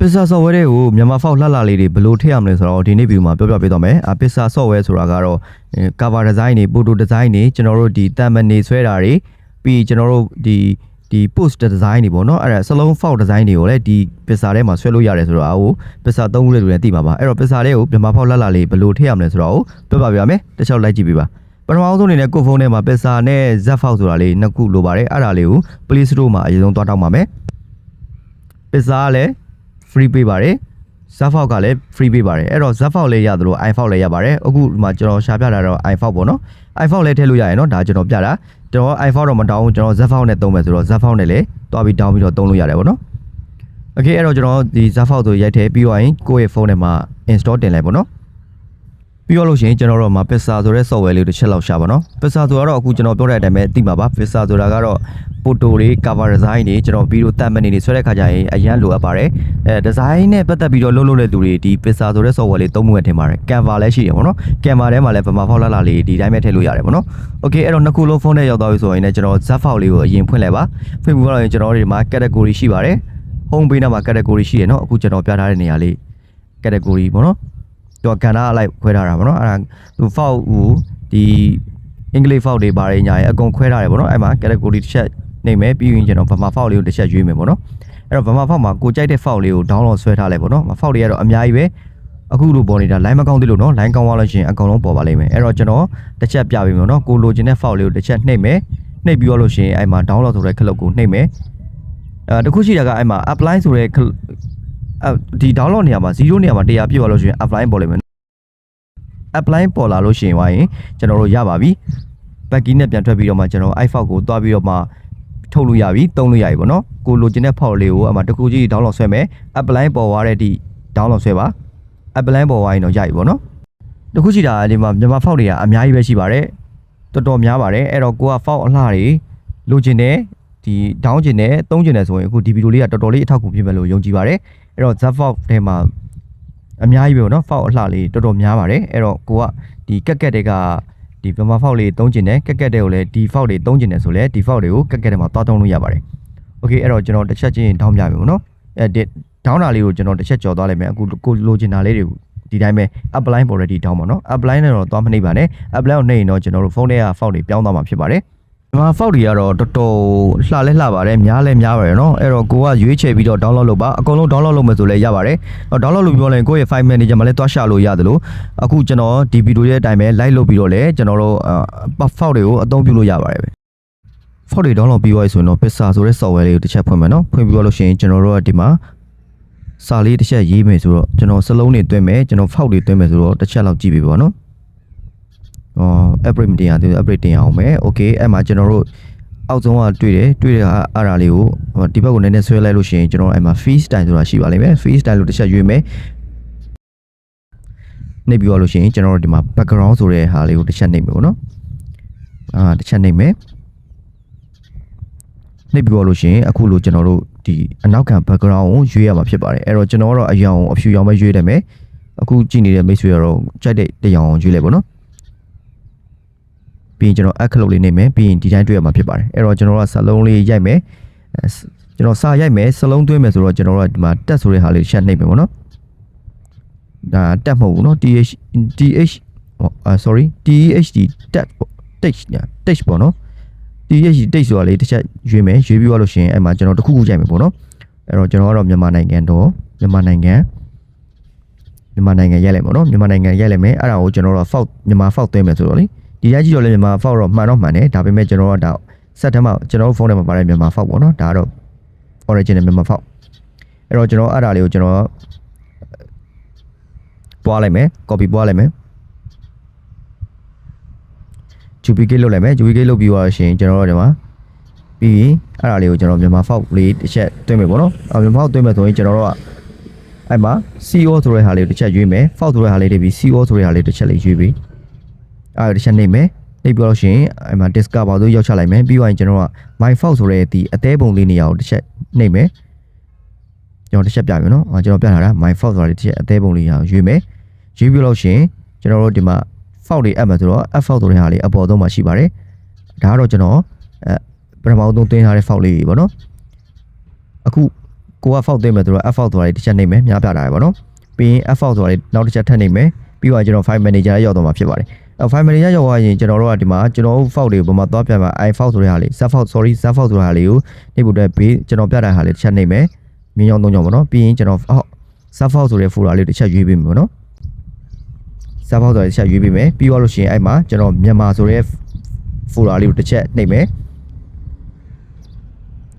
Pizza software ကိုမြန်မာ file လှလှလေးတွေဘယ်လိုထည့်ရမလဲဆိုတော့ဒီနေ့ view မှာပြောပြပေးသွားမယ်။ Pizza software ဆိုတာကတော့ cover design တွေ photo design တွေကျွန်တော်တို့ဒီ thumbnail ဆွဲတာတွေပြီးကျွန်တော်တို့ဒီ post design တွေပေါ့နော်အဲ့ဒါစလုံး file design တွေကိုလည်းဒီ Pizza ထဲမှာဆွဲလို့ရတယ်ဆိုတော့Pizza သုံးခုလေးတွေလည်းသိပါပါ။အဲ့တော့ Pizza လေးကိုမြန်မာ file လှလှလေးဘယ်လိုထည့်ရမလဲဆိုတော့ပြောပြပေးပါမယ်။တစ်ချက်လိုက်ကြည့်ပေးပါ။ပထမဆုံးအနေနဲ့ကိုယ့်ဖုန်းထဲမှာ Pizza နဲ့ Z file ဆိုတာလေးနှစ်ခုလိုပါတယ်။အဲ့ဒါလေးကို Play Store မှာအရင်ဆုံးတွားတောင်းပါမယ်။ Pizza ကလည်း free ပေးပါတယ်။ Z file ကလည်း free ပေးပါတယ်အဲ့တော့ Z file လေးရသလို I file လည်းရပါတယ်အခုဒီမှာကျွန်တော်ရှာပြတာတော့ I file ပေါ့နော် I file လည်းထည့်လို့ရရင်เนาะဒါကျွန်တော်ပြတာကျွန်တော် I file တော့မတောင်းဘူးကျွန်တော် Z file နဲ့သုံးမယ်ဆိုတော့ Z file နဲ့လည်းတွားပြီးတောင်းပြီးတော့သုံးလို့ရတယ်ပေါ့နော် Okay အဲ့တော့ကျွန်တော်ဒီ Z file ဆိုရိုက်ထည့်ပြီးတော့ရင်ကိုယ့်ရဲ့ဖုန်းထဲမှာ install တင်လိုက်ပေါ့နော်ပြီးတော့လို့ရှိရင်ကျွန်တော်တို့မှာ Pizza ဆိုတဲ့ software လေးတစ်ချက်လောက်ရှာပါနော် Pizza ဆိုတော့အခုကျွန်တော်ပြောတဲ့အတိုင်းပဲသိမှာပါ Pizza ဆိုတာကတော့ photo တွေ cover design တွေကျွန်တော် video thumbnail တွေဆွဲတဲ့ခါကျရင်အရန်လိုအပ်ပါတယ်design နဲ့ပတ်သက်ပြီးတော့လုပ်တဲ့သူတွေဒီ Pizza ဆိုတဲ့ software လေးသုံးမှုရထင်ပါတယ် Canva လည်းရှိတယ်ပေါ့နော် Canva ထဲမှာလည်းဗမာ file လှလေးဒီတိုင်းပဲထည့်လို့ရတယ်ပေါ့နော် Okay အဲ့တော့နှစ်ခုလုံးဖုန်းထဲရောက်သွားပြီဆိုရင်လည်းကျွန်တော် Z file လေးကိုအရင်ဖွင့်လိုက်ပါဖွင့်ပြီးတော့ကျွန်တော်တို့ဒီမှာ category ရှိပါတယ် home page မှာ category ရှိရနော်အခုကျွန်တော်ပြထားတဲ့နေရာလေး category ပေါ့နော်တော့ကဏ္ဍအလိုက်ခွဲထားတာပေါ့နော်အဲ့ဒါသူ file ကိုဒီအင်္ဂလိပ် file တွေပါတယ်ညာရင်အကုန်ခွဲထားတယ်ပေါ့နော်အဲ့မှာ category တစ်ချက်နေမယ်ပြီးရင်ကျွန်တော်ဗမာ file လေးကိုတစ်ချက်ရွေးမယ်ပေါ့နော်အဲ့တော့ဗမာ file မှာကိုကြိုက်တဲ့ file လေးကို download ဆွဲထားလိုက်ပေါ့နော် file တွေကတော့အများကြီးပဲအခုလိုပေါ်နေတာ line မကောင်းသေးလို့နော် line ကောင်းသွားလို့ရှိရင်အကုန်လုံးပေါ်ပါလိမ့်မယ်အဲ့တော့ကျွန်တော်တစ်ချက်ပြပေးမယ်နော်ကိုလိုချင်တဲ့ file လေးကိုတစ်ချက်နှိပ်မယ်နှိပ်ပြီးတော့လို့ရှိရင်အဲ့မှာ download ဆိုတဲ့ခလုတ်ကိုနှိပ်မယ်တခုရှိတာကအဲ့မှာ apply ဆိုတဲ့ဒီ download နေရာမှာ0နေရာမှာ100ပြည့်သွားလို့ရှိရင် apply ပေါ်လိမ့်မယ်apply ပေါ်လာလို့ရှိရင်ဝိုင်းကျွန်တော်တို့ရပါပြီ backend နဲ့ပြန်ထွက်ပြီးတော့မှကျွန်တော် iFile ကိုတွားပြီးတော့မှထုတ်လို့ရပြီသုံးလို့ရပြီပေါ့နော်ကိုလိုချင်တဲ့ file လေးကိုအမှတကူကြီး download ဆွဲမယ် apply ပေါ်သွားတဲ့ဒီ download ဆွဲပါ apply ပေါ်သွားရင်တော့ရပြီပေါ့နော်တခုရှိတာဒီမှာမြန်မာ file တွေကအများကြီးပဲရှိပါတယ်တော်တော်များပါတယ်အဲ့တော့ကိုက file အလှတွေလိုချင်တယ်ဒီ down ချင်တယ်သုံးချင်တယ်ဆိုရင်အခုဒီဗီဒီယိုလေးကတော်တော်လေးအထောက်အကူဖြစ်မယ်လို့ယုံကြည်ပါတယ်အဲ့တော့ Z file ထဲမှာအများကြီးပဲပေါ့နော် file အလှလေးတော်တော်များပါတယ်အဲ့တော့ကိုကဒီကက်တွေကဒီဗမာ file လေးသုံးချင်တယ်ကက်တွေကိုလည်းဒီ file တွေသုံးချင်တယ်ဆိုလဲဒီ file တွေကိုကက်ထဲမှာတွားသုံးလို့ရပါတယ် Okay အဲ့တော့ကျွန်တော်တစ်ချက်ချင်းထောင်းပြမယ်ပေါ့နော်ဒီဒေါင်းတာလေးကိုကျွန်တော်တစ်ချက်ကြော်သွားလိုက်မယ်အခုကိုလိုချင်တာလေးတွေကိုဒီတိုင်းပဲ apply already ထောင်းပါနော် apply နဲ့တော့တွားမနှိပ်ပါနဲ့ apply ကိုနှိပ်ရင်တော့ကျွန်တော်တို့ဖုန်းထဲက file တွေပြောင်းသွားမှာဖြစ်ပါတယ်ဒီမှာ file တွေကတော့တော်တော်လှလဲလှပါတယ်များလဲများပါတယ်เนาะအဲ့တော့ကိုကရွေးချယ်ပြီးတော့ download လုပ်ပါအကုန်လုံး download လုပ်မယ်ဆိုလဲရပါတယ် download လုပ်ပြီးတော့လည်းကိုယ့်ရဲ့ file manager မှာလည်းတွားရှာလို့ရတယ်လို့အခုကျွန်တော်ဒီဗီဒီယိုရဲ့အတိုင်းပဲ live လုပ်ပြီးတော့လည်းကျွန်တော်တို့ file တွေကိုအသုံးပြုလို့ရပါတယ်ပဲ file တွေ download ပြီးသွားပြီဆိုရင်တော့ Pizza ဆိုတဲ့ software လေးကိုတစ်ချက်ဖွင့်မယ်เนาะဖွင့်ပြီးတော့လို့ရှိရင်ကျွန်တော်တို့ကဒီမှာစာလေးတစ်ချက်ရေးမယ်ဆိုတော့ကျွန်တော်စလုံးတွေတွင်းမယ်ကျွန်တော် file တွေတွင်းမယ်ဆိုတော့တစ်ချက်လောက်ကြည့်ပေးပါเนาะupgrade မတင်ရသေးဘူး upgrade တင်ရအောင်မယ် okay အဲ့မှာကျွန်တော်တို့အောက်ဆုံးကတွေ့တဲ့အားလေးကိုဒီဘက်ကိုနည်းနည်းဆွဲလိုက်လို့ရှိရင်ကျွန်တော်အဲ့မှာ free style ဆိုတာရှိပါလိမ့်မယ် free style လို့တစ်ချက်ရွေးမယ်နှိပ်ပြီးတော့လို့ရှိရင်ကျွန်တော်တို့ဒီမှာ background ဆိုတဲ့ဟာလေးကိုတစ်ချက်နှိပ်မယ်ပေါ့နော်တစ်ချက်နှိပ်မယ်နှိပ်ပြီးတော့လို့ရှိရင်အခုလိုကျွန်တော်တို့ဒီအနောက်ခံ background ကိုရွေးရမှာဖြစ်ပါတယ်အဲ့တော့ကျွန်တော်ကတော့အရောင်အဖြူရောင်ပဲရွေးတယ်မယ်အခုကြည့်နေတဲ့မိတ်ဆွေကတော့ကြိုက်တဲ့တရားအောင်ရွေးလိုက်ပေါ့နော်ပြီးရင်ကျွန်တော်အခလုတ်လေးနေမယ်ပြီးရင်ဒီတိုင်းတွေ့ရမှာဖြစ်ပါတယ်အဲ့တော့ကျွန်တော်ကစလုံးလေးရိုက်မယ်ကျွန်တော်စာရိုက်မယ်စလုံးသွင်းမယ်ဆိုတော့ကျွန်တော်ကဒီမှာတက်ဆိုတဲ့ဟာလေးရှက်နှိပ်မယ်ပေါ့နော်ဒါတက်မဟုတ်ဘူးเนาะ sorry THD တက် text ပေါ့နော် THD text ဆိုတာလေးတစ်ချက်ရွေးမယ်ရွေးပြီးတော့လို့ရှိရင်အဲ့မှာကျွန်တော်တစ်ခုခုရိုက်မယ်ပေါ့နော်အဲ့တော့ကျွန်တော်ကတော့မြန်မာနိုင်ငံရိုက်လိုက်ပေါ့နော်မြန်မာနိုင်ငံရိုက်လိုက်မယ်အဲ့ဒါကိုကျွန်တော်တို့ file မြန်မာ file သွင်းမယ်ဆိုတော့လေဒီတိုင်းကြည့်တော့လည်းမြန်မာ file တော့မှန်တယ်ဒါပေမဲ့ကျွန်တော်ကဒါဆက်ထဲမှာကျွန်တော်တို့ဖုန်းထဲမှာပါတဲ့မြန်မာ file ပေါ့နော်ဒါကတော့ original မြန်မာ file အဲ့တော့ကျွန်တော်အဲ့ဒါလေးကိုကျွန်တော်ပွားလိုက်မယ် copy ပွားလိုက်မယ် duplicate လုပ်လိုက်မယ် duplicate လုပ်ပြီးတော့ရှင်ကျွန်တော်တို့ဒီမှာပြီးအဲ့ဒါလေးကိုကျွန်တော်မြန်မာ file လေးတစ်ချက်တွင်းမယ်ပေါ့နော်မြန်မာ file တွင်းမယ်ဆိုရင်ကျွန်တော်တို့ကအဲ့မှာ CO ဆိုတဲ့ဟာလေးကိုတစ်ချက်ရွေးမယ် file ဆိုတဲ့ဟာလေးတွေပြီး CO ဆိုတဲ့ဟာလေးတစ်ချက်လေးရွေးပြီးအဲ့ဒါတစ်ချက်နှိပ်မယ်နှိပ်ပြီးတော့ရှင်အဲ့မှာ discover ဆိုရောက်ချလိုက်မယ်ပြီးတော့ကျွန်တော်က my file ဆိုတဲ့ဒီအသေးပုံလေးနေရာကိုတစ်ချက်နှိပ်မယ်ကျွန်တော်တစ်ချက်ပြမယ်နော်ကျွန်တော်ပြထားတာ my file ဆိုတာတစ်ချက်အသေးပုံလေးရာရွေးမယ်ရွေးပြီးတော့ရှင်ကျွန်တော်တို့ဒီမှာ file တွေအပ်မယ်ဆိုတော့ f file ဆိုတဲ့ဟာလေးအပေါ်ဆုံးမှာရှိပါတယ်ဒါကတော့ကျွန်တော်ပထမဆုံးသွင်းထားတဲ့ file လေးတွေပေါ့နော်အခု ကိုက fault သိမ်းမယ်ဆိုတော့ f fault ဆိုတာတစ်ချက်နှိပ်မယ်များပြတာပဲပေါ့နော်ပြီးရင် f fault ဆိုတာနောက်တစ်ချက်ထပ်နှိပ်မယ်ပြီးတော့ကျွန်တော် file manager ရောက်တော့မှာဖြစ်ပါတယ်file manager ရောက်သွားရင်ကျွန်တော်တို့ကဒီမှာကျွန်တော် fault တွေကိုပုံမှန်သွားပြန်မှာ i fault ဆိုတဲ့ဟာလေး sub fault sub fault ဆိုတဲ့ဟာလေးကိုနှိပ်ဖို့အတွက်ဘေးကျွန်တော်ပြတဲ့ဟာလေးတစ်ချက်နှိပ်မယ်မြင်းကြောင်းသုံးကြောင်းပေါ့နော်ပြီးရင်ကျွန်တော်sub fault ဆိုတဲ့ folder လေးတစ်ချက်ရွေးပေးမယ်ပေါ့နော် sub fault ဆိုတဲ့တစ်ချက်ရွေးပေးမယ်ပြီးတော့လို့ရှိရင်အဲ့မှာကျွန်တော်မြန်မာဆိုတဲ့ folder လေးကိုတစ်ချက်နှိပ်မယ်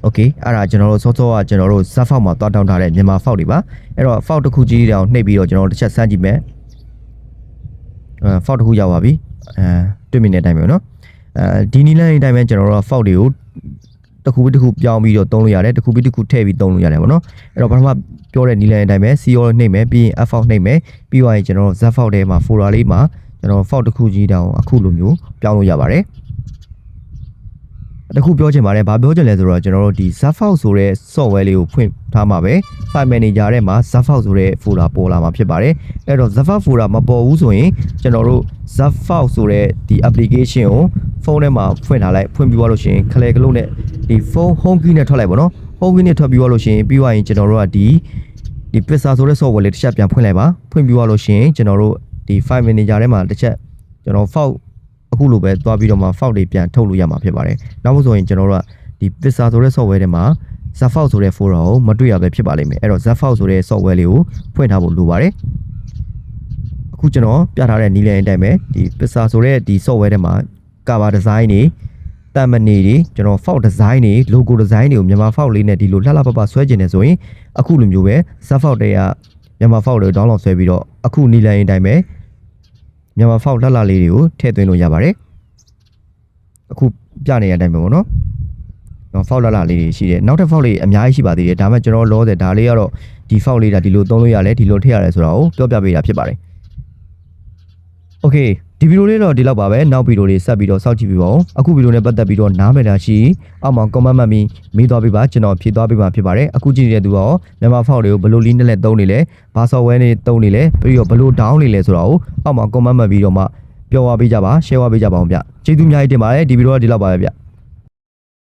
โอเคအဲ့ဒါကျွန်တော်တို့စောစောကကျွန်တော်တို့ sub fault မှာတွားတောင်းထားတဲ့မြန်မာ fault တွေပါအဲ့တော့ fault တစ်ခုကြီးတောင်နှိပ်ပြီးတော့ကျွန်တော်တို့တစ်ချက်စမ်းကြည့်မယ်fault တစ်ခုရောက်ပါပြီတွေ့မြင်တဲ့အတိုင်းပဲเนาะဒီနီလန်းအတိုင်းပဲကျွန်တော်တို့ fault တွေကိုတစ်ခုပြီးတစ်ခုပြောင်းပြီးတော့သုံးလို့ရတယ်တစ်ခုပြီးတစ်ခုထည့်ပြီးသုံးလို့ရတယ်ပေါ့နော်အဲ့တော့ပထမပြောတဲ့နီလန်းအတိုင်းပဲ CO နှိပ်မယ်ပြီးရင် F fault နှိပ်မယ်ပြီးသွားရင်ကျွန်တော်တို့ Z fault ထဲမှာ folder လေးမှာကျွန်တော် fault တစ်ခုကြီးတောင်အခုလိုမျိုးပြောင်းလို့ရပါတယ်တခုပြောချင်ပါတယ်ဘာပြောချင်လဲဆိုတော့ကျွန်တော်တို့ဒီ Z fault ဆိုတဲ့ software လေးကိုဖွင့်ထားမှာပဲ file manager ထဲမှာ Z fault ဆိုတဲ့ folder ပေါ်လာမှာဖြစ်ပါတယ်အဲ့တော့ Z fault folder မပေါ်ဘူးဆိုရင်ကျွန်တော်တို့ Z fault ဆိုတဲ့ဒီ application ကိုဖုန်းထဲမှာဖွင့်ထားလိုက်ဖွင့်ပြီးသွားလို့ရှိရင်ခလဲကလုံးနဲ့ဒီဖုန်း home key နဲ့ထွက်လိုက်ပါတော့ home key နဲ့ထွက်ပြီးသွားလို့ရှိရင်ပြီးသွားရင်ကျွန်တော်တို့ကဒီ Pixar ဆိုတဲ့ software လေးတစ်ချက်ပြန်ဖွင့်လိုက်ပါဖွင့်ပြီးသွားလို့ရှိရင်ကျွန်တော်တို့ဒီ file manager ထဲမှာတစ်ချက်ကျွန်တော် faultအခုလိုပဲသွားပြီးတော့မှ fault တွေပြန်ထုတ်လို့ရမှာဖြစ်ပါတယ်နောက်မှဆိုရင်ကျွန်တော်တို့ကဒီ Pixar ဆိုတဲ့ software ထဲမှာ Z fault ဆိုတဲ့ folder ကိုမတွေ့ရပဲဖြစ်ပါလိမ့်မယ်အဲ့တော့ Z fault ဆိုတဲ့ software လေးကိုဖွင့်ထားဖို့လိုပါတယ်အခုကျွန်တော်ပြထားတဲ့နည်းလမ်းအတိုင်းပဲဒီ Pixar ဆိုတဲ့ဒီ software ထဲမှာ cover design တွေတမ်မနေတွေကျွန်တော် fault design တွေ logo design တွေကိုမြန်မာ fault လေးနဲ့ဒီလိုလှလှပပဆွဲကျင်နေဆိုရင်အခုလိုမျိုးပဲ Z fault တွေကမြန်မာ fault တွေကို download ဆွဲပြီးတော့အခုနည်းလမ်းအတိုင်းပဲမြန်မာ fault လှလှလေးတွေကိုထည့်သွင်းလို့ရပါတယ်အခုပြနေတဲ့အတိုင်းပဲပေါ့နော်fault လှလှလေးတွေရှိတယ်နောက်ထပ် fault လေးအများကြီးရှိပါသေးတယ်ဒါမှကျွန်တော်လောတယ်ဒါလေးကတော့ဒီ fault လေးဒါဒီလိုသုံးလို့ရတယ်ဒီလိုထည့်ရတယ်ဆိုတာကိုပြောပြပေးတာဖြစ်ပါတယ်โอเคဒီဗီဒီယိုလေးတော့ဒီလောက်ပါပဲနောက်ဗီဒီယိုလေးဆက်ပြီးတော့စောင့်ကြည့်ပြီးပါဦးအခုဗီဒီယိုနဲ့ပတ်သက်ပြီးတော့နားမလည်တာရှိအောက်မှာ comment မှတ်ပြီးမေးသွားပေးပါကျွန်တော်ဖြေသွားပေးမှာဖြစ်ပါတယ်အခုကြည့်နေတဲ့သူကရောမြန်မာ fault တွေကိုဘယ်လို link နဲ့သုံးနေလဲဘာ software နဲ့သုံးနေလဲပြီးတော့ဘယ်လို down နေလဲဆိုတာကိုအောက်မှာ comment မှတ်ပြီးတော့မှပြောသွားပေးကြပါ share သွားပေးကြပါအောင်ဗျကျေးဇူးအများကြီးတင်ပါတယ်ဒီဗီဒီယိုကဒီလောက်ပါပဲဗျ